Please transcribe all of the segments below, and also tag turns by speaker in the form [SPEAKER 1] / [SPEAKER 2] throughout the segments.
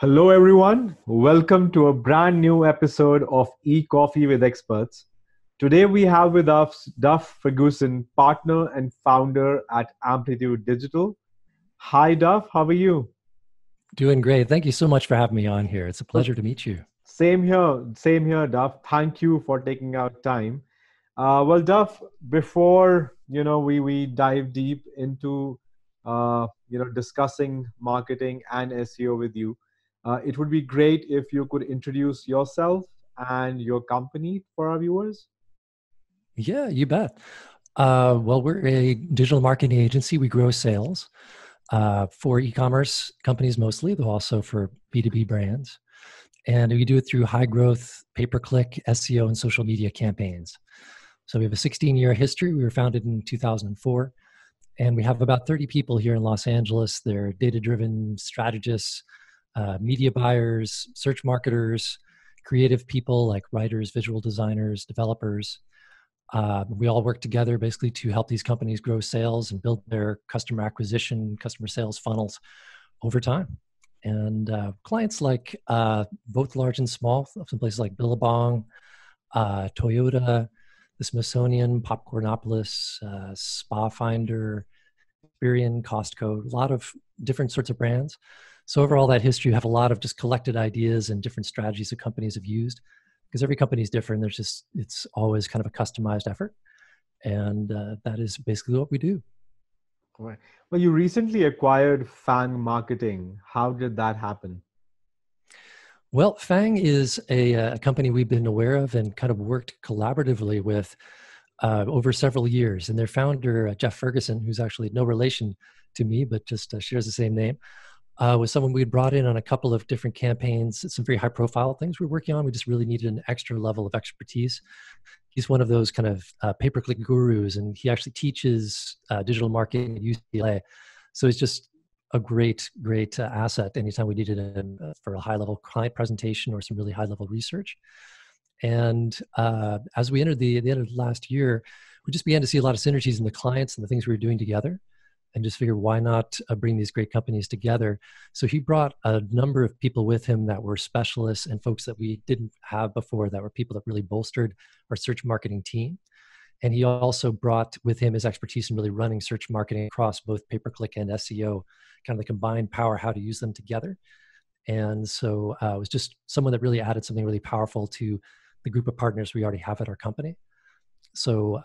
[SPEAKER 1] Hello, everyone. Welcome to a brand new episode of E-Coffee with Experts. Today, we have with us Duff Ferguson, partner and founder at Amplitude Digital. Hi, Duff. How are you?
[SPEAKER 2] Doing great. Thank you so much for having me on here. It's a
[SPEAKER 1] Well,
[SPEAKER 2] pleasure to meet you.
[SPEAKER 1] same here, Duff. Thank you for taking out time. Duff, before we dive deep into discussing marketing and SEO with you, it would be great if you could introduce yourself and your company for our viewers.
[SPEAKER 2] Yeah, you bet. We're a digital marketing agency. We grow sales for e-commerce companies mostly, though also for B2B brands. And we do it through high growth, pay-per-click, SEO, and social media campaigns. So we have a 16-year history. We were founded in 2004, and we have about 30 people here in Los Angeles. They're data-driven strategists, media buyers, search marketers, creative people like writers, visual designers, developers. We all work together basically to help these companies grow sales and build their customer acquisition, customer sales funnels over time. And clients like both large and small, some places like Billabong, Toyota, the Smithsonian, Popcornopolis, Spa Finder, Experian, Costco, a lot of different sorts of brands. So overall, that history, you have a lot of just collected ideas and different strategies that companies have used because every company is different. It's always kind of a customized effort. And that is basically what we do.
[SPEAKER 1] Right. Well, you recently acquired Fang Marketing. How did that happen?
[SPEAKER 2] Well, Fang is a company we've been aware of and kind of worked collaboratively with over several years. And their founder, Jeff Ferguson, who's actually no relation to me, but just shares the same name, was someone we'd brought in on a couple of different campaigns, some very high profile things we were working on. We just really needed an extra level of expertise. He's one of those kind of pay-per-click gurus, and he actually teaches digital marketing at UCLA. So he's just a great asset anytime we needed him for a high-level client presentation or some really high-level research. And as we entered the end of last year, we just began to see a lot of synergies in the clients and the things we were doing together, and just figured why not bring these great companies together. So he brought a number of people with him that were specialists and folks that we didn't have before, that were people that really bolstered our search marketing team. And he also brought with him his expertise in really running search marketing across both pay-per-click and SEO, kind of the combined power, how to use them together. And so it was just someone that really added something really powerful to the group of partners we already have at our company. So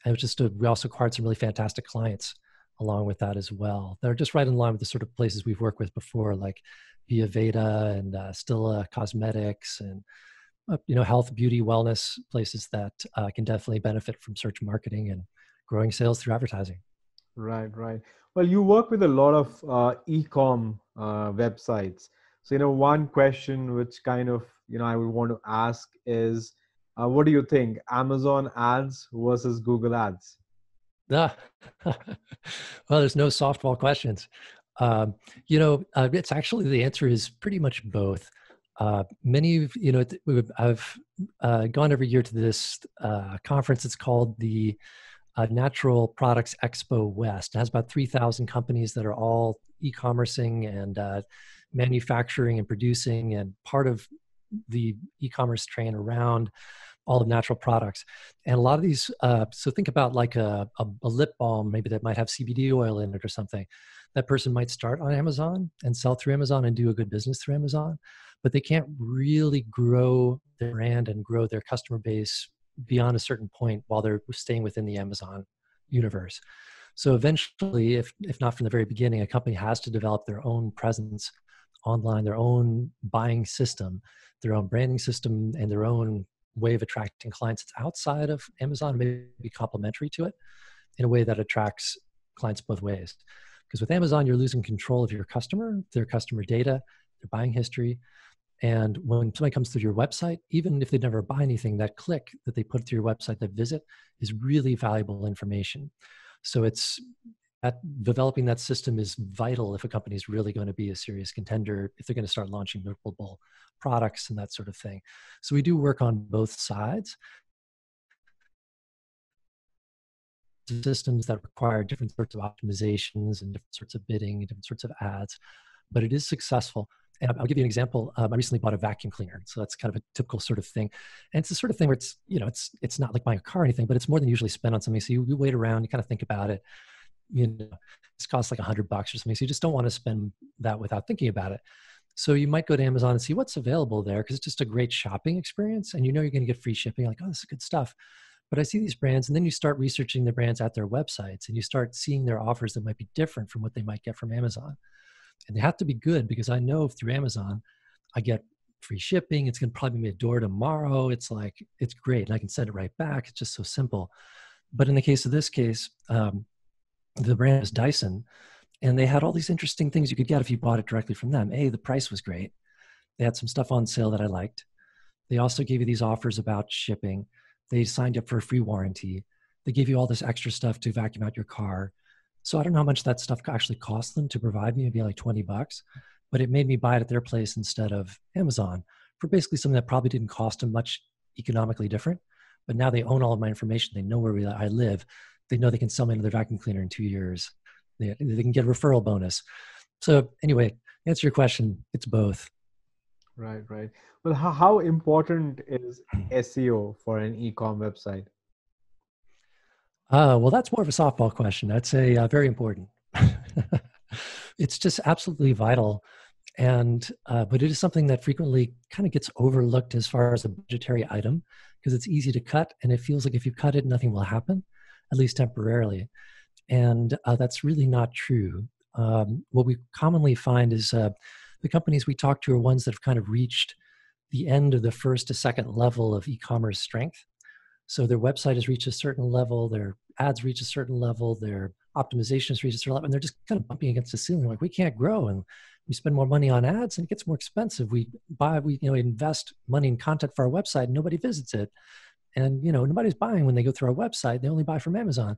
[SPEAKER 2] it was just we also acquired some really fantastic clients along with that as well. They're just right in line with the sort of places we've worked with before, like Via Veda and Stilla Cosmetics and health, beauty, wellness places that can definitely benefit from search marketing and growing sales through advertising.
[SPEAKER 1] Right, right. Well, you work with a lot of e-com websites. So, one question which kind of, I would want to ask is, what do you think? Amazon ads versus Google ads?
[SPEAKER 2] Ah. Well, there's no softball questions. It's actually the answer is pretty much both. Many of I've gone every year to this conference. It's called the Natural Products Expo West. It has about 3,000 companies that are all e-commercing and manufacturing and producing and part of the e-commerce train around all of natural products. And a lot of these, so think about like a lip balm, maybe that might have CBD oil in it or something. That person might start on Amazon and sell through Amazon and do a good business through Amazon, but they can't really grow their brand and grow their customer base beyond a certain point while they're staying within the Amazon universe. So eventually, if not from the very beginning, a company has to develop their own presence online, their own buying system, their own branding system, and their own way of attracting clients that's outside of Amazon, maybe complementary to it in a way that attracts clients both ways. Because with Amazon, you're losing control of your customer, their customer data, their buying history. And when somebody comes through your website, even if they never buy anything, that click that they put through your website, that visit, is really valuable information. So it's developing that system is vital if a company is really going to be a serious contender, if they're going to start launching multiple products and that sort of thing. So we do work on both sides. Systems that require different sorts of optimizations and different sorts of bidding and different sorts of ads, but it is successful. And I'll give you an example. I recently bought a vacuum cleaner, so that's kind of a typical sort of thing. And it's the sort of thing where it's not like buying a car or anything, but it's more than you usually spend on something. So you wait around, you kind of think about it. It's cost like $100 or something. So you just don't want to spend that without thinking about it. So you might go to Amazon and see what's available there because it's just a great shopping experience, and you're going to get free shipping. Like, oh, this is good stuff. But I see these brands, and then you start researching the brands at their websites, and you start seeing their offers that might be different from what they might get from Amazon. And they have to be good because I know through Amazon, I get free shipping. It's going to probably be a door tomorrow. It's great. And I can send it right back. It's just so simple. But in the case of this case, the brand is Dyson, and they had all these interesting things you could get if you bought it directly from them. The price was great. They had some stuff on sale that I liked. They also gave you these offers about shipping. They signed you up for a free warranty. They gave you all this extra stuff to vacuum out your car. So I don't know how much that stuff actually cost them to provide me, maybe like $20, but it made me buy it at their place instead of Amazon for basically something that probably didn't cost them much economically different. But now they own all of my information. They know where I live. They know they can sell me another vacuum cleaner in 2 years. They can get a referral bonus. So anyway, answer your question, it's both.
[SPEAKER 1] Right, right. Well, how important is SEO for an e-com website?
[SPEAKER 2] Well, that's more of a softball question. I'd say very important. It's just absolutely vital. And but it is something that frequently kind of gets overlooked as far as a budgetary item because it's easy to cut, and it feels like if you cut it, nothing will happen, at least temporarily. And that's really not true. What we commonly find is the companies we talk to are ones that have kind of reached the end of the first to second level of e-commerce strength. So their website has reached a certain level, their ads reach a certain level, their optimization has reached a certain level, and they're just kind of bumping against the ceiling. Like, we can't grow, and we spend more money on ads, and it gets more expensive. We invest money in content for our website, and nobody visits it, and nobody's buying when they go through our website. They only buy from Amazon,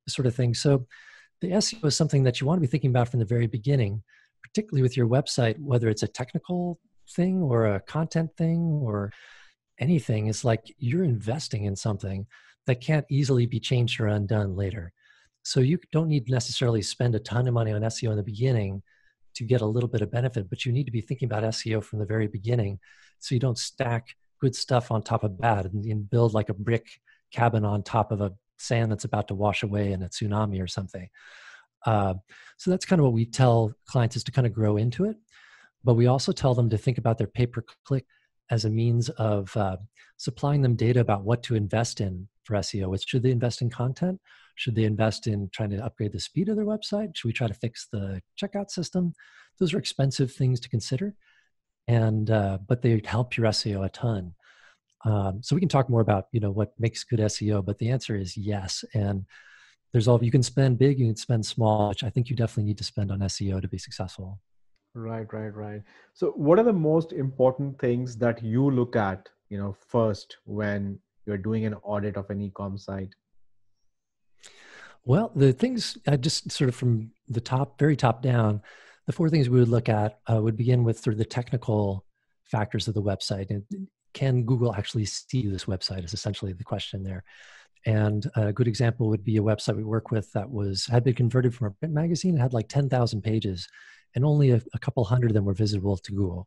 [SPEAKER 2] this sort of thing. So the SEO is something that you want to be thinking about from the very beginning, particularly with your website, whether it's a technical thing or a content thing or anything. Is like you're investing in something that can't easily be changed or undone later. So you don't need necessarily spend a ton of money on SEO in the beginning to get a little bit of benefit, but you need to be thinking about SEO from the very beginning so you don't stack good stuff on top of bad and build like a brick cabin on top of a sand that's about to wash away in a tsunami or something. So that's kind of what we tell clients, is to kind of grow into it. But we also tell them to think about their pay-per-click as a means of supplying them data about what to invest in for SEO. Should they invest in content? Should they invest in trying to upgrade the speed of their website? Should we try to fix the checkout system? Those are expensive things to consider, and but they help your SEO a ton. So we can talk more about what makes good SEO, but the answer is yes. And you can spend big, you can spend small, which I think you definitely need to spend on SEO to be successful.
[SPEAKER 1] Right, right, right. So what are the most important things that you look at, first when you're doing an audit of an e-com site?
[SPEAKER 2] Well, the things just sort of from the top, very top down, the four things we would look at would begin with sort of the technical factors of the website. And can Google actually see this website is essentially the question there. And a good example would be a website we work with that had been converted from a print magazine. It had like 10,000 pages, and only a couple hundred of them were visible to Google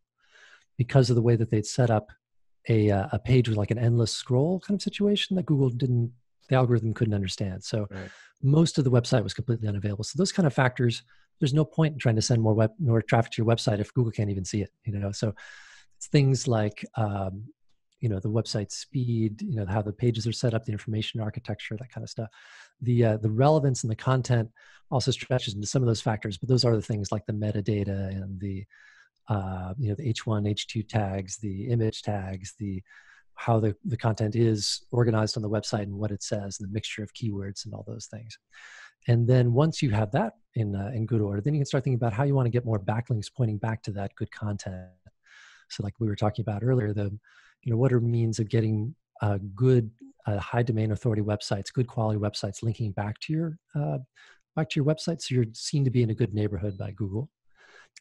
[SPEAKER 2] because of the way that they'd set up a page with like an endless scroll kind of situation that the algorithm couldn't understand. So
[SPEAKER 1] Right.
[SPEAKER 2] most of the website was completely unavailable. So those kind of factors, there's no point in trying to send more traffic to your website if Google can't even see it. So it's things like the website speed, how the pages are set up, the information architecture, that kind of stuff. The relevance and the content also stretches into some of those factors, but those are the things like the metadata and the H1, H2 tags, the image tags, how the content is organized on the website and what it says, and the mixture of keywords and all those things. And then once you have that in good order, then you can start thinking about how you want to get more backlinks pointing back to that good content. So like we were talking about earlier, what are means of getting good high domain authority websites, good quality websites linking back to your website, so you're seen to be in a good neighborhood by Google.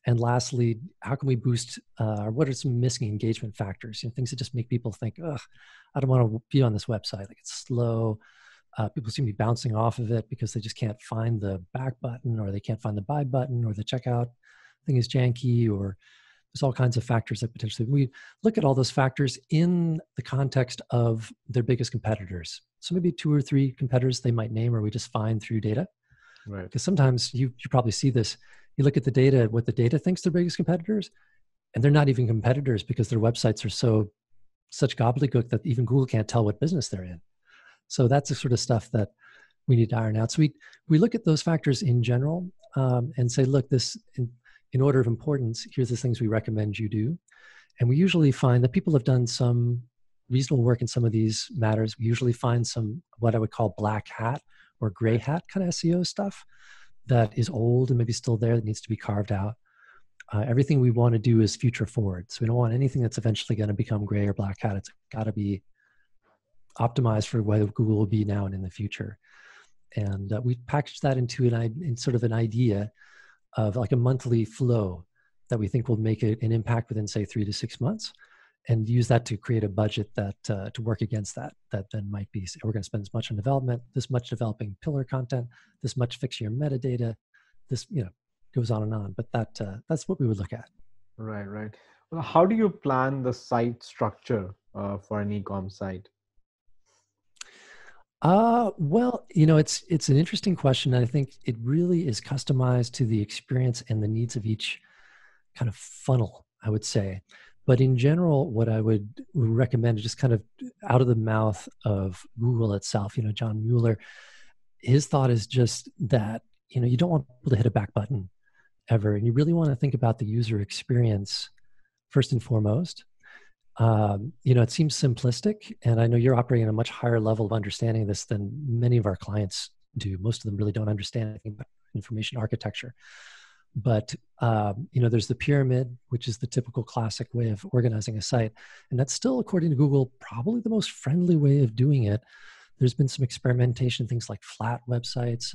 [SPEAKER 2] And lastly, how can we boost, what are some missing engagement factors? Things that just make people think, ugh, I don't want to be on this website. Like, it's slow. People seem to be bouncing off of it because they just can't find the back button, or they can't find the buy button, or the checkout thing is janky, or There's all kinds of factors that potentially, we look at all those factors in the context of their biggest competitors. So maybe 2 or 3 competitors they might name, or we just find through data.
[SPEAKER 1] Right.
[SPEAKER 2] Because sometimes you probably see this, you look at the data, what the data thinks their biggest competitors, and they're not even competitors because their websites are such gobbledygook that even Google can't tell what business they're in. So that's the sort of stuff that we need to iron out. So we look at those factors in general and say, look, this in order of importance, here's the things we recommend you do. And we usually find that people have done some reasonable work in some of these matters. We usually find some, what I would call black hat or gray hat kind of SEO stuff that is old and maybe still there that needs to be carved out. Everything we want to do is future forward. So we don't want anything that's eventually going to become gray or black hat. It's got to be optimized for where Google will be now and in the future. And we package that into in sort of an idea of like a monthly flow that we think will make an impact within, say, 3 to 6 months, and use that to create a budget that to work against that then might be, we're going to spend this much on development, this much developing pillar content, this much fixing your metadata, this goes on and on. But that's what we would look at.
[SPEAKER 1] Right. Well, how do you plan the site structure for an e-com site?
[SPEAKER 2] Well, it's an interesting question. I think it really is customized to the experience and the needs of each kind of funnel, I would say. But in general, what I would recommend is just kind of out of the mouth of Google itself. John Mueller, his thought is just that, you don't want people to hit a back button ever. And you really want to think about the user experience first and foremost. It seems simplistic, and I know you're operating at a much higher level of understanding of this than many of our clients do. Most of them really don't understand anything about information architecture. But, there's the pyramid, which is the typical classic way of organizing a site. And that's still, according to Google, probably the most friendly way of doing it. There's been some experimentation, things like flat websites.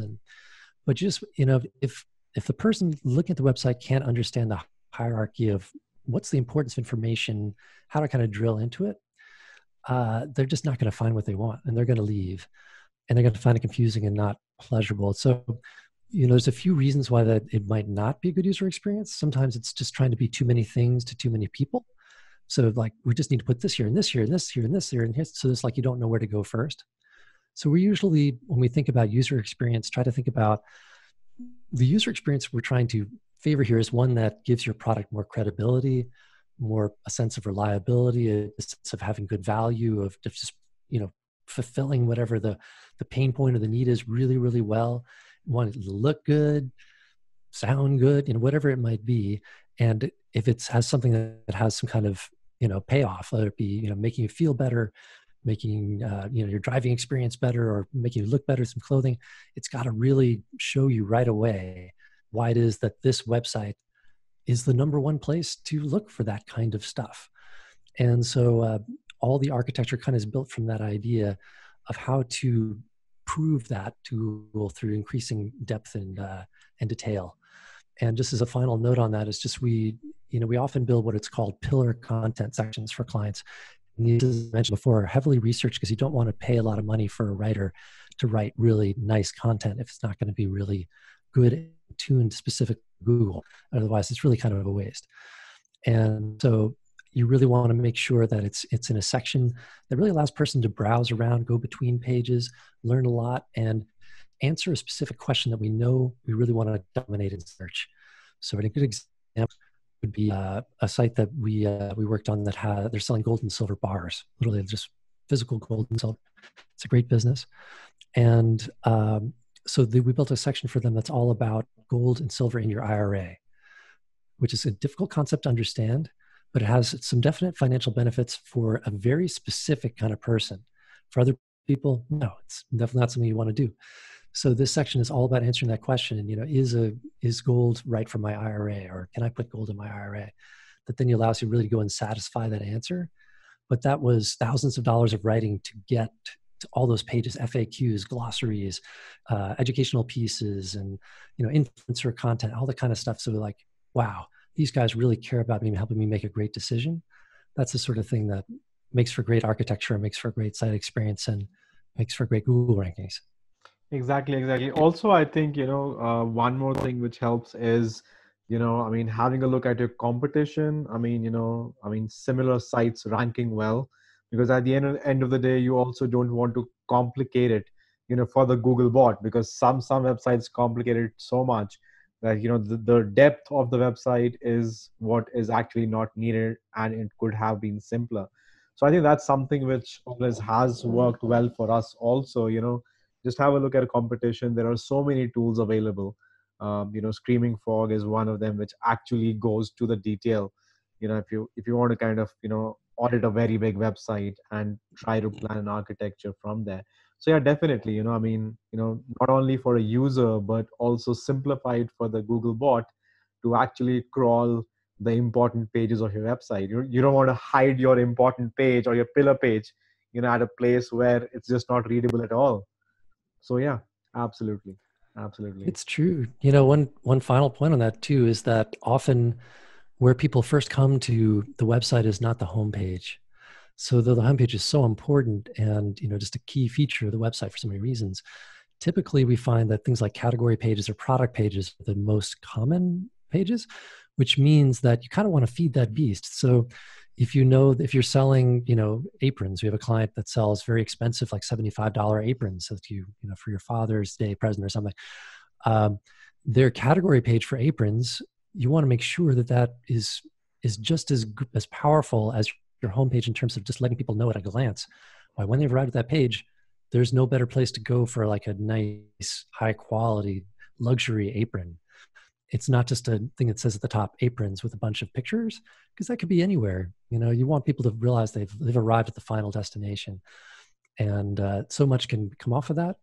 [SPEAKER 2] But just, if the person looking at the website can't understand the hierarchy of what's the importance of information, how to kind of drill into it, they're just not going to find what they want, and they're going to leave, and they're going to find it confusing and not pleasurable. So, there's a few reasons why that it might not be a good user experience. Sometimes it's just trying to be too many things to too many people. So like, we just need to put this here and this here and this here and this here and here. So it's like, you don't know where to go first. So we usually, when we think about user experience, try to think about the user experience we're trying to favor here is one that gives your product more credibility, more a sense of reliability, a sense of having good value, of just, fulfilling whatever the pain point or the need is really, really well. You want it to look good, sound good, whatever it might be. And if it has something that has some kind of, payoff, whether it be, making you feel better, making, your driving experience better, or making you look better, some clothing, it's got to really show you right away why it is that this website is the number one place to look for that kind of stuff. And so all the architecture kind of is built from that idea of how to prove that to Google through increasing depth and detail. And just as a final note on that is just we often build what it's called pillar content sections for clients. And these, as I mentioned before, are heavily researched because you don't want to pay a lot of money for a writer to write really nice content if it's not going to be really good and tuned specific to Google. Otherwise, it's really kind of a waste. And so you really want to make sure that it's in a section that really allows a person to browse around, go between pages, learn a lot, and answer a specific question that we know we really want to dominate in search. So a good example would be a site that we worked on that they're selling gold and silver bars, literally just physical gold and silver. It's a great business. And so we built a section for them that's all about gold and silver in your IRA, which is a difficult concept to understand, but it has some definite financial benefits for a very specific kind of person. For other people, no, it's definitely not something you want to do. So this section is all about answering that question. And, is gold right for my IRA, or can I put gold in my IRA? That then allows you really to go and satisfy that answer. But that was thousands of dollars of writing to get to all those pages, FAQs, glossaries, educational pieces, and, influencer content, all the kind of stuff. So like, wow, these guys really care about me and helping me make a great decision. That's the sort of thing that makes for great architecture, makes for a great site experience, and makes for great Google rankings.
[SPEAKER 1] Exactly. Also, I think, one more thing which helps is I mean, having a look at your competition, I mean, similar sites ranking well, because at the end of the day, you also don't want to complicate it, for the Google bot, because some websites complicate it so much that, the depth of the website is what is actually not needed, and it could have been simpler. So I think that's something which always has worked well for us also, just have a look at a competition. There are so many tools available. Screaming fog is one of them, which actually goes to the detail. If you want to kind of audit a very big website and try to plan an architecture from there. So yeah, definitely, I mean, not only for a user but also simplified for the Google bot to actually crawl the important pages of your website. You don't want to hide your important page or your pillar page, at a place where it's just not readable at all. So yeah, absolutely, absolutely.
[SPEAKER 2] It's true. One final point on that too is that often where people first come to the website is not the homepage. So though the homepage is so important and just a key feature of the website for so many reasons, typically we find that things like category pages or product pages are the most common pages, which means that you kind of want to feed that beast. So if you're selling, aprons, we have a client that sells very expensive, like $75 aprons that for your Father's Day present or something. Their category page for aprons, you want to make sure that is just as powerful as your homepage in terms of just letting people know at a glance. Why, when they've arrived at that page, there's no better place to go for like a nice, high quality luxury apron. It's not just a thing that says at the top aprons with a bunch of pictures, because that could be anywhere. You want people to realize they've arrived at the final destination, and so much can come off of that.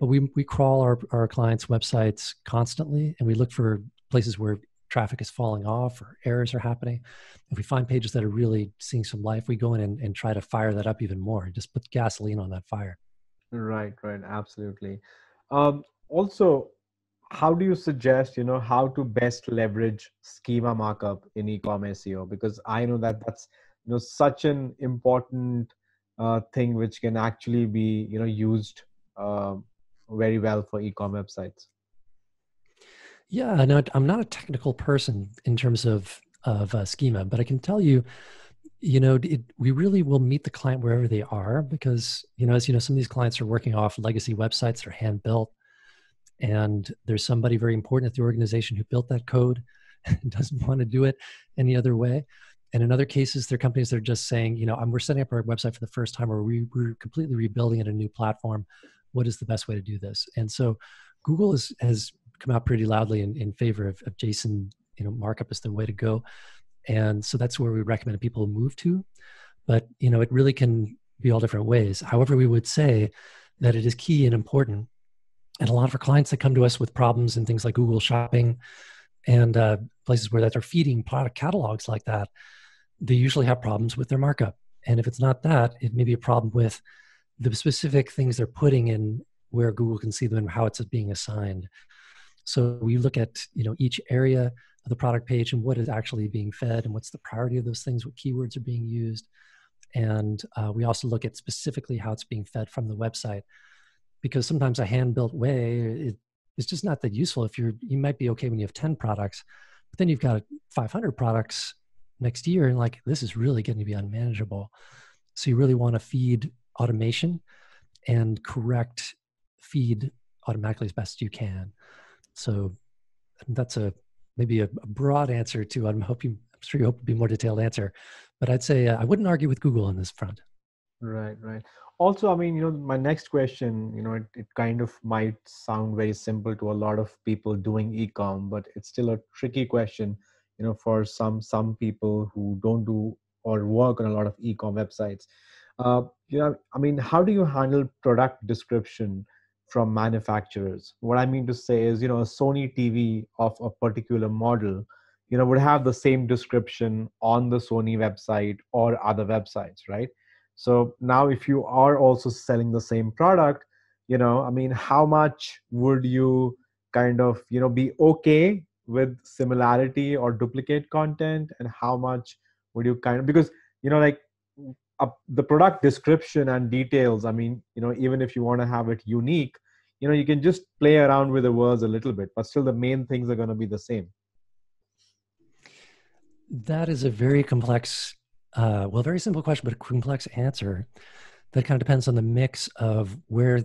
[SPEAKER 2] But we crawl our clients' websites constantly, and we look for places where traffic is falling off or errors are happening. If we find pages that are really seeing some life, we go in and try to fire that up even more, just put gasoline on that fire.
[SPEAKER 1] Right, right, absolutely. Also, how do you suggest, how to best leverage schema markup in e-commerce SEO? Because I know that that's, such an important thing which can actually be, used um very well for e-commerce websites.
[SPEAKER 2] Yeah, no, I'm not a technical person in terms of schema, but I can tell you, we really will meet the client wherever they are, because as you know, some of these clients are working off legacy websites that are hand built, and there's somebody very important at the organization who built that code and doesn't want to do it any other way. And in other cases, there are companies that are just saying, we're setting up our website for the first time, or we're completely rebuilding it a new platform. What is the best way to do this? And so Google has come out pretty loudly in favor of JSON, markup is the way to go. And so that's where we recommend people move to. But, it really can be all different ways. However, we would say that it is key and important. And a lot of our clients that come to us with problems in things like Google Shopping and places where that are feeding product catalogs like that, they usually have problems with their markup. And if it's not that, it may be a problem with the specific things they're putting in where Google can see them and how it's being assigned. So we look at each area of the product page and what is actually being fed and what's the priority of those things, what keywords are being used. And we also look at specifically how it's being fed from the website, because sometimes a hand-built way is just not that useful. You might be okay when you have 10 products, but then you've got 500 products next year, and like, this is really getting to be unmanageable. So you really want to feed automation and correct feed automatically as best you can. So that's maybe a broad answer to, I'm sure you hope to be a more detailed answer, but I'd say I wouldn't argue with Google on this front.
[SPEAKER 1] Right, right. Also, I mean, my next question, it kind of might sound very simple to a lot of people doing e-com, but it's still a tricky question, for some people who don't do or work on a lot of e-com websites. I mean, how do you handle product description from manufacturers? What I mean to say is, a Sony TV of a particular model, would have the same description on the Sony website or other websites, right? So now if you are also selling the same product, I mean, how much would you kind of, be okay with similarity or duplicate content, and how much would you kind of, because, like the product description and details, I mean, even if you want to have it unique, you can just play around with the words a little bit, but still the main things are going to be the same.
[SPEAKER 2] That is a very complex, well, very simple question, but a complex answer that kind of depends on the mix of where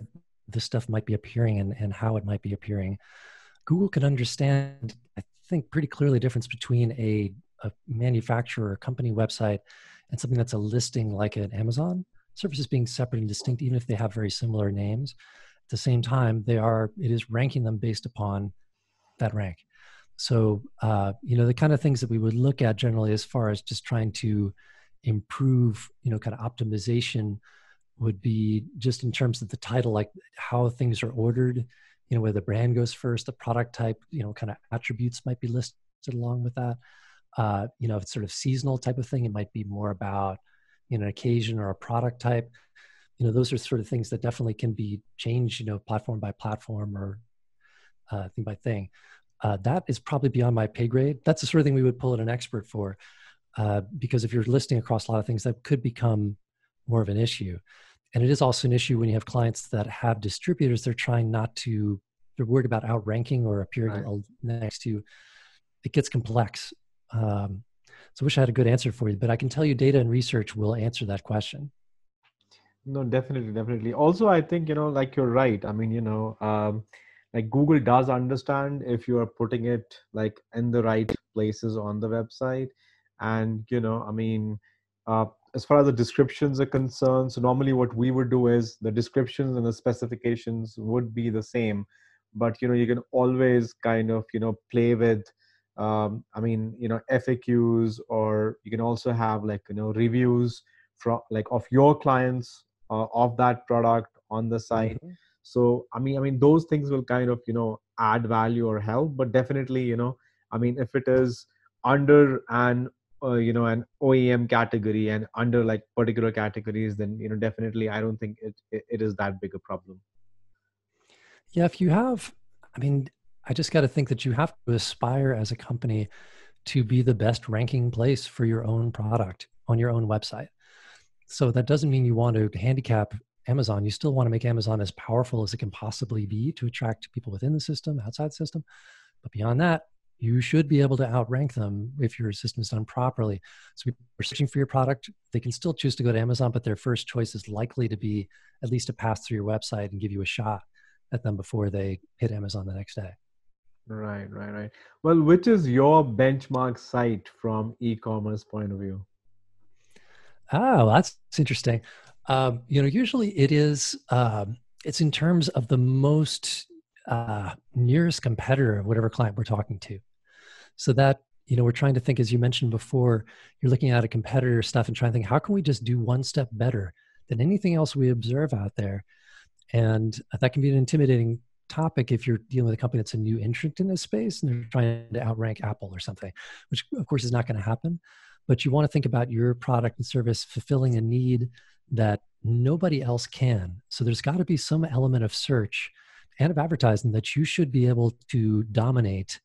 [SPEAKER 2] the stuff might be appearing and how it might be appearing. Google can understand, I think, pretty clearly the difference between a manufacturer or company website and something that's a listing like an Amazon. Services being separate and distinct, even if they have very similar names. At the same time, it is ranking them based upon that rank. So, the kind of things that we would look at generally as far as just trying to improve, kind of optimization would be just in terms of the title, like how things are ordered, where the brand goes first, the product type, kind of attributes might be listed along with that. If it's sort of seasonal type of thing, it might be more about, an occasion or a product type. Those are sort of things that definitely can be changed, platform by platform or thing by thing. That is probably beyond my pay grade. That's the sort of thing we would pull in an expert for, because if you're listing across a lot of things, that could become more of an issue. And it is also an issue when you have clients that have distributors. They're worried about outranking or appearing
[SPEAKER 1] Right.
[SPEAKER 2] next to. It gets complex. So I wish I had a good answer for you, but I can tell you data and research will answer that question.
[SPEAKER 1] No, definitely, definitely. Also, I think, like you're right. I mean, like Google does understand if you are putting it like in the right places on the website. And, I mean, uh, as far as the descriptions are concerned, so normally what we would do is the descriptions and the specifications would be the same, but, you can always kind of, play with, I mean, FAQs, or you can also have like, reviews from like of your clients of that product on the site.
[SPEAKER 2] Mhm.
[SPEAKER 1] So I mean those things will kind of add value or help, but definitely I mean if it is under an OEM category and under like particular categories, then definitely I don't think it is that big a problem.
[SPEAKER 2] Yeah, I mean, I just got to think that you have to aspire as a company to be the best ranking place for your own product on your own website. So that doesn't mean you want to handicap Amazon. You still want to make Amazon as powerful as it can possibly be to attract people within the system, outside the system. But beyond that, you should be able to outrank them if your system is done properly. So people are searching for your product. They can still choose to go to Amazon, but their first choice is likely to be at least to pass through your website and give you a shot at them before they hit Amazon the next day.
[SPEAKER 1] Right, right, right. Well, which is your benchmark site from e-commerce point of view?
[SPEAKER 2] Oh, that's interesting. Usually it's in terms of the most nearest competitor of whatever client we're talking to. So that, we're trying to think, as you mentioned before, you're looking at a competitor stuff and trying to think, how can we just do one step better than anything else we observe out there? And that can be an intimidating topic if you're dealing with a company that's a new entrant in this space and they're trying to outrank Apple or something, which of course is not going to happen. But you want to think about your product and service fulfilling a need that nobody else can. So there's got to be some element of search and of advertising that you should be able to dominate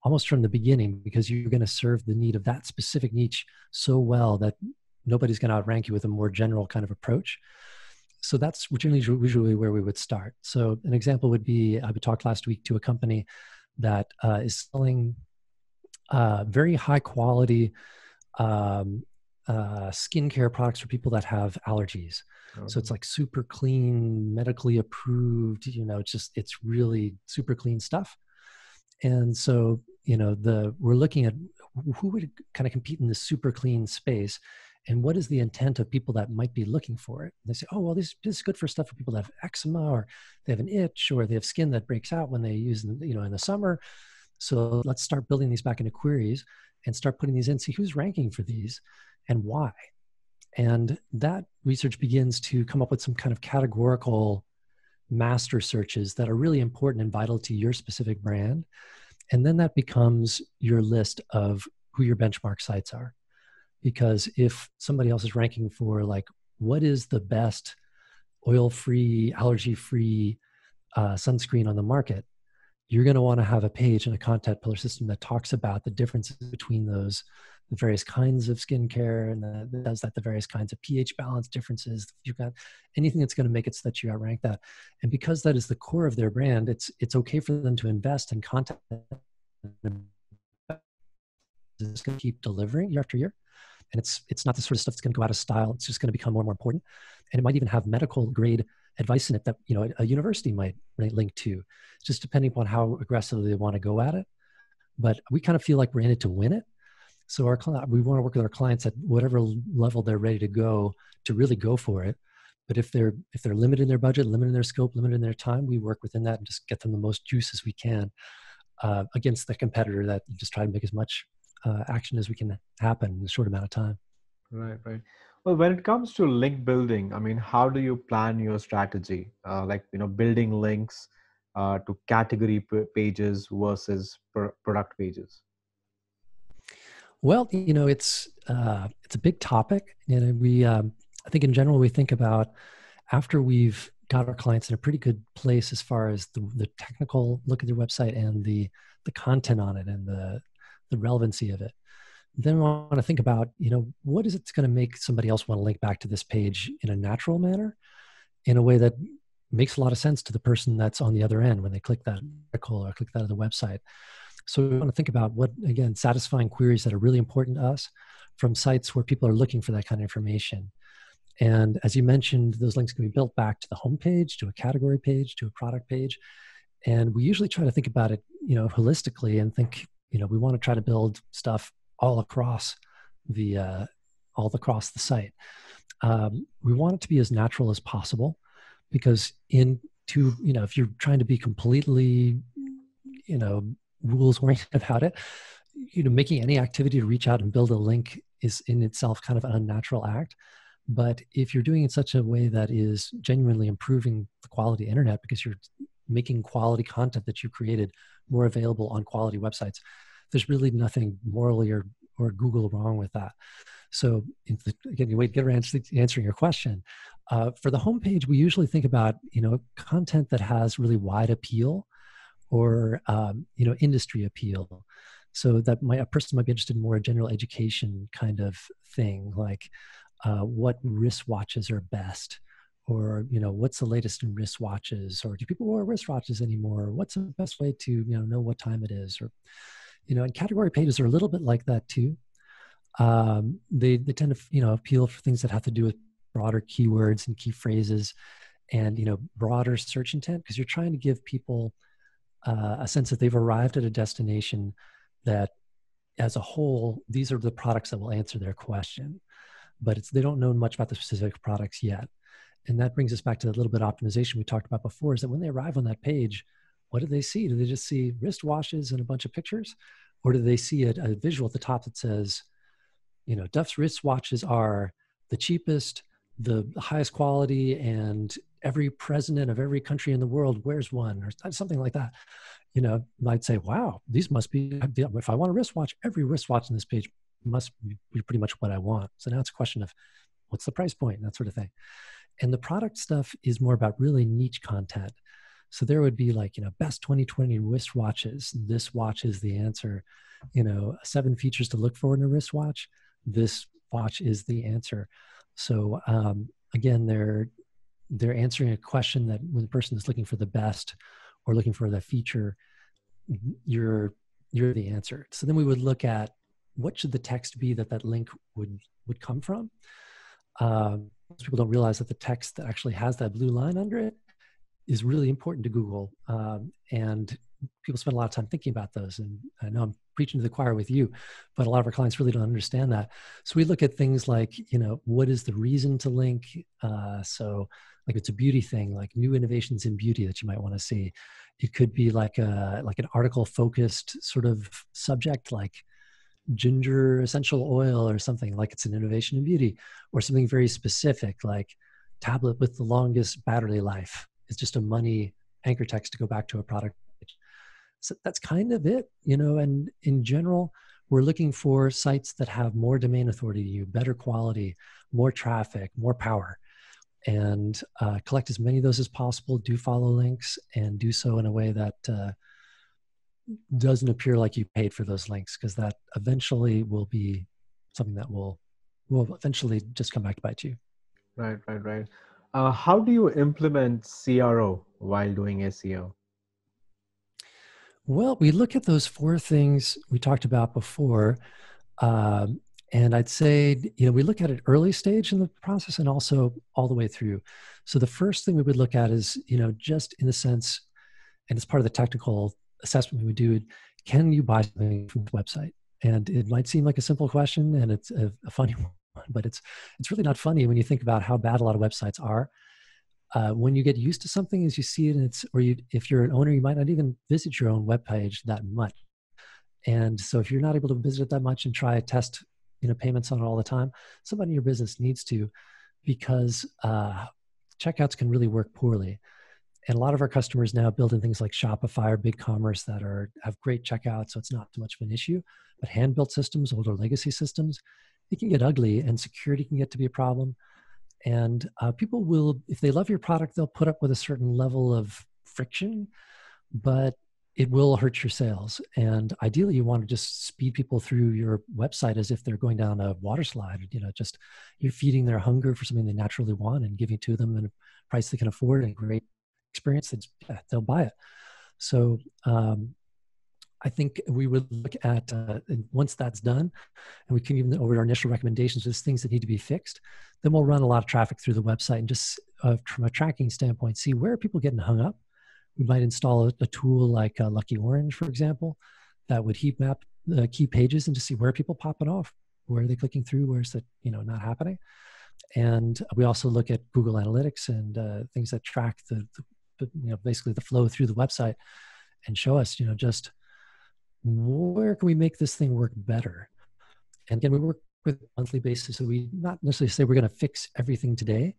[SPEAKER 2] almost from the beginning, because you're going to serve the need of that specific niche so well that nobody's going to outrank you with a more general kind of approach. So that's usually where we would start. So an example would be, I talked last week to a company that is selling very high quality skincare products for people that have allergies. So it's like super clean, medically approved, it's really super clean stuff. And so, we're looking at who would kind of compete in this super clean space, and what is the intent of people that might be looking for it. And they say, oh, well, this is good for stuff for people that have eczema, or they have an itch, or they have skin that breaks out when they use, in the summer. So let's start building these back into queries and start putting these in, see who's ranking for these and why. And that research begins to come up with some kind of categorical master searches that are really important and vital to your specific brand. And then that becomes your list of who your benchmark sites are. Because if somebody else is ranking for like, what is the best oil-free, allergy-free sunscreen on the market, you're going to want to have a page and a content pillar system that talks about the differences between the various kinds of skincare, and that does that, the various kinds of pH balance differences. You've got anything that's going to make it so that you outrank that. And because that is the core of their brand, it's okay for them to invest in content it's going to keep delivering year after year. And it's not the sort of stuff that's going to go out of style. It's just going to become more and more important. And it might even have medical grade advice in it that, you know, a university might link to. It's just depending upon how aggressively they want to go at it. But we kind of feel like we're in it to win it. So we want to work with our clients at whatever level they're ready to go to really go for it. But if they're limited in their budget, limited in their scope, limited in their time, we work within that and just get them the most juice as we can against the competitor that just try to make as much action as we can happen in a short amount of time.
[SPEAKER 1] Right, right. Well, when it comes to link building, I mean, how do you plan your strategy? Like, you know, building links to category pages versus product pages.
[SPEAKER 2] Well, you know, it's a big topic, and I think in general we think about after we've got our clients in a pretty good place as far as the technical look at their website and the content on it and the relevancy of it. Then we want to think about, you know, what is it that's going to make somebody else want to link back to this page in a natural manner, in a way that makes a lot of sense to the person that's on the other end when they click that article or click that on the website. So we want to think about what, again, satisfying queries that are really important to us from sites where people are looking for that kind of information. And as you mentioned, those links can be built back to the homepage, to a category page, to a product page. And we usually try to think about it, you know, holistically and think, you know, we want to try to build stuff all across the site. We want it to be as natural as possible, because you know, if you're trying to be completely, you know, rules oriented about it, you know, making any activity to reach out and build a link is in itself kind of an unnatural act. But if you're doing it in such a way that is genuinely improving the quality of internet, because you're making quality content that you created more available on quality websites, there's really nothing morally or Google wrong with that. So again, you get around to answering your question. For the homepage, we usually think about, you know, content that has really wide appeal or, you know, industry appeal. So that a person might be interested in more a general education kind of thing, like what wristwatches are best, or, you know, what's the latest in wristwatches, or do people wear wristwatches anymore? What's the best way to, you know what time it is? Or, you know, and category pages are a little bit like that too. They tend to, you know, appeal for things that have to do with broader keywords and key phrases and, you know, broader search intent, because you're trying to give people a sense that they've arrived at a destination that as a whole, these are the products that will answer their question, but they don't know much about the specific products yet. And that brings us back to the little bit of optimization we talked about before, is that when they arrive on that page, what do they see? Do they just see wristwatches and a bunch of pictures? Or do they see a visual at the top that says, you know, Duff's wristwatches are the cheapest, the highest quality, and every president of every country in the world wears one, or something like that. You know, might say, wow, these must be, if I want a wristwatch, every wristwatch on this page must be pretty much what I want. So now it's a question of what's the price point and that sort of thing. And the product stuff is more about really niche content. So there would be like, you know, best 2020 wristwatches. This watch is the answer. You know, 7 features to look for in a wristwatch. This watch is the answer. So again, they're answering a question that when the person is looking for the best or looking for the feature, you're the answer. So then we would look at what should the text be that link would come from. Most people don't realize that the text that actually has that blue line under it is really important to Google. And people spend a lot of time thinking about those. And I know I'm preaching to the choir with you, but a lot of our clients really don't understand that. So we look at things like, you know, what is the reason to link? So like it's a beauty thing, like new innovations in beauty that you might want to see. It could be like an article focused sort of subject, like ginger essential oil or something, like it's an innovation in beauty, or something very specific like tablet with the longest battery life. It's just a money anchor text to go back to a product. So that's kind of it, you know, and in general, we're looking for sites that have more domain authority to you, better quality, more traffic, more power, and collect as many of those as possible. Do follow links and do so in a way that doesn't appear like you paid for those links, because that eventually will be something that will eventually just come back to bite you.
[SPEAKER 1] Right. How do you implement CRO while doing SEO?
[SPEAKER 2] Well, we look at those 4 things we talked about before. Um, and I'd say, we look at it early stage in the process and also all the way through. So the first thing we would look at is, just in the sense, and it's part of the technical assessment we would do, can you buy something from the website? And it might seem like a simple question and it's a funny one, but it's really not funny when you think about how bad a lot of websites are. When you get used to something, as you see it, if you're an owner, you might not even visit your own webpage that much. And so if you're not able to visit it that much and try to test, payments on it all the time, somebody in your business needs to, because checkouts can really work poorly. And a lot of our customers now build in things like Shopify or BigCommerce that have great checkouts, so it's not too much of an issue. But hand-built systems, older legacy systems, it can get ugly, and security can get to be a problem. And people will, if they love your product, they'll put up with a certain level of friction, but it will hurt your sales. And ideally, you want to just speed people through your website as if they're going down a water slide. Just you're feeding their hunger for something they naturally want and giving to them at a price they can afford and a great experience. They'll buy it. So I think we would look at, once that's done, and we can even over our initial recommendations, there's things that need to be fixed, then we'll run a lot of traffic through the website and just from a tracking standpoint, see where are people getting hung up. We might install a tool like Lucky Orange, for example, that would heat map the key pages and to see where are people popping off, where are they clicking through, where's it not happening. And we also look at Google Analytics and things that track the basically the flow through the website and show us just where can we make this thing work better. And again, we work with a monthly basis, so we not necessarily say we're going to fix everything today,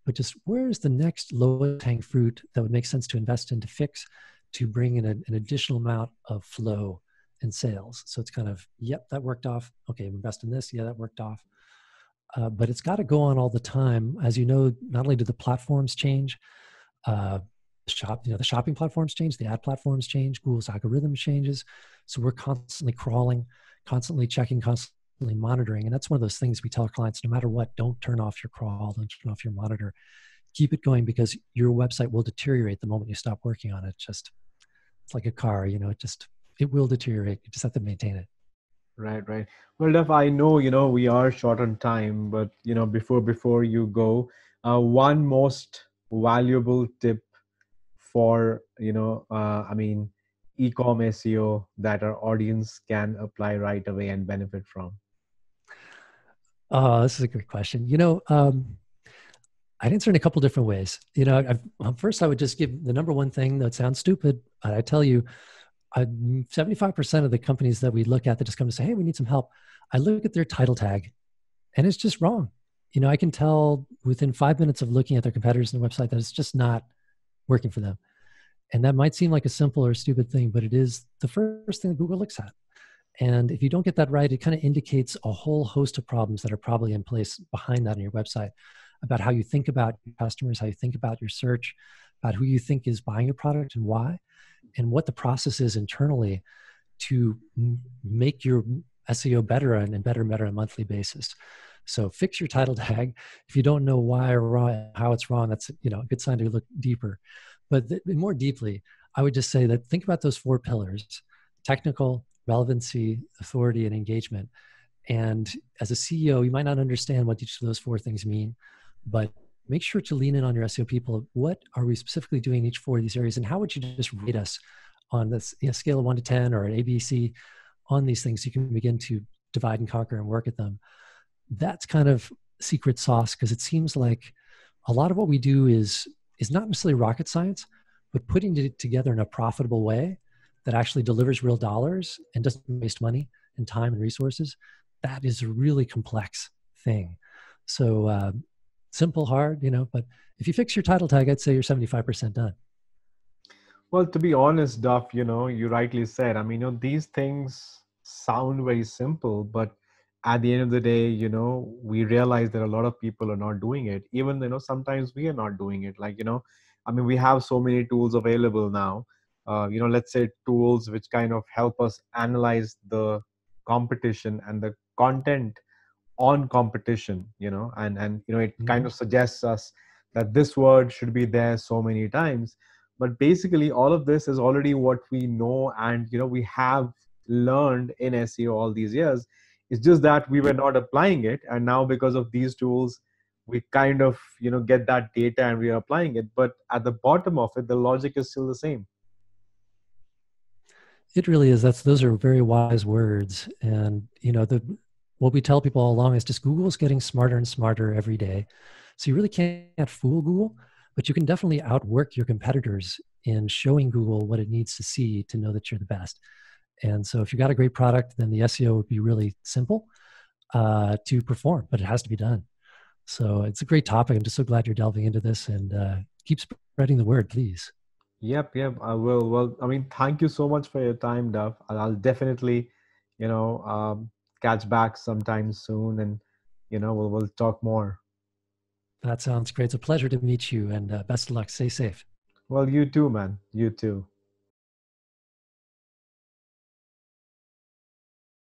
[SPEAKER 2] but just where's the next lowest hanging fruit that would make sense to invest in, to fix, to bring in an additional amount of flow and sales. So it's kind of, yep, that worked off. Okay, invest in this. Yeah, that worked off. But it's got to go on all the time. As you know, not only do the platforms change, the shopping platforms change, the ad platforms change, Google's algorithm changes. So we're constantly crawling, constantly checking, constantly monitoring. And that's one of those things we tell our clients, no matter what, don't turn off your crawl, don't turn off your monitor. Keep it going because your website will deteriorate the moment you stop working on it. It's like a car, it will deteriorate. You just have to maintain it.
[SPEAKER 1] Right. Well, Duff, I know, we are short on time, but, before you go, one most valuable tip for, e-com SEO that our audience can apply right away and benefit from?
[SPEAKER 2] Oh, this is a great question. I'd answer in a couple different ways. First, I would just give the number one thing that sounds stupid, but I tell you, 75% of the companies that we look at that just come to say, hey, we need some help, I look at their title tag and it's just wrong. I can tell within 5 minutes of looking at their competitors on the website that it's just not working for them. And that might seem like a simple or stupid thing, but it is the first thing that Google looks at. And if you don't get that right, it kind of indicates a whole host of problems that are probably in place behind that on your website, about how you think about your customers, how you think about your search, about who you think is buying your product and why, and what the process is internally to make your SEO better and better on a monthly basis. So fix your title tag. If you don't know why or how it's wrong, that's a good sign to look deeper. But more deeply, I would just say that think about those 4 pillars: technical, relevancy, authority, and engagement. And as a CEO, you might not understand what each of those 4 things mean, but make sure to lean in on your SEO people. What are we specifically doing in each 4 of these areas? And how would you just rate us on this scale of 1 to 10 or an ABC on these things? So you can begin to divide and conquer and work at them. That's kind of secret sauce, because it seems like a lot of what we do is not necessarily rocket science, but putting it together in a profitable way that actually delivers real dollars and doesn't waste money and time and resources. That is a really complex thing. So simple, hard, but if you fix your title tag, I'd say you're 75% done.
[SPEAKER 1] Well, to be honest, Duff, you rightly said, these things sound very simple, but at the end of the day, we realize that a lot of people are not doing it. Even, sometimes we are not doing it. Like, we have so many tools available now. Let's say tools which kind of help us analyze the competition and the content on competition, and it kind of suggests us that this word should be there so many times. But basically, all of this is already what we know, and we have learned in SEO all these years. It's just that we were not applying it, and now because of these tools, we kind of get that data and we are applying it. But at the bottom of it, the logic is still the same.
[SPEAKER 2] It really is. Those are very wise words. And what we tell people all along is just Google's getting smarter and smarter every day. So you really can't fool Google, but you can definitely outwork your competitors in showing Google what it needs to see to know that you're the best. And so if you got a great product, then the SEO would be really simple to perform, but it has to be done. So it's a great topic. I'm just so glad you're delving into this, and keep spreading the word, please.
[SPEAKER 1] Yep, I will. Well, I mean, thank you so much for your time, Duff. I'll definitely, you know, um, catch back sometime soon, and we'll talk more.
[SPEAKER 2] That sounds great. It's a pleasure to meet you, and best of luck. Stay safe.
[SPEAKER 1] Well, you too, man. You too.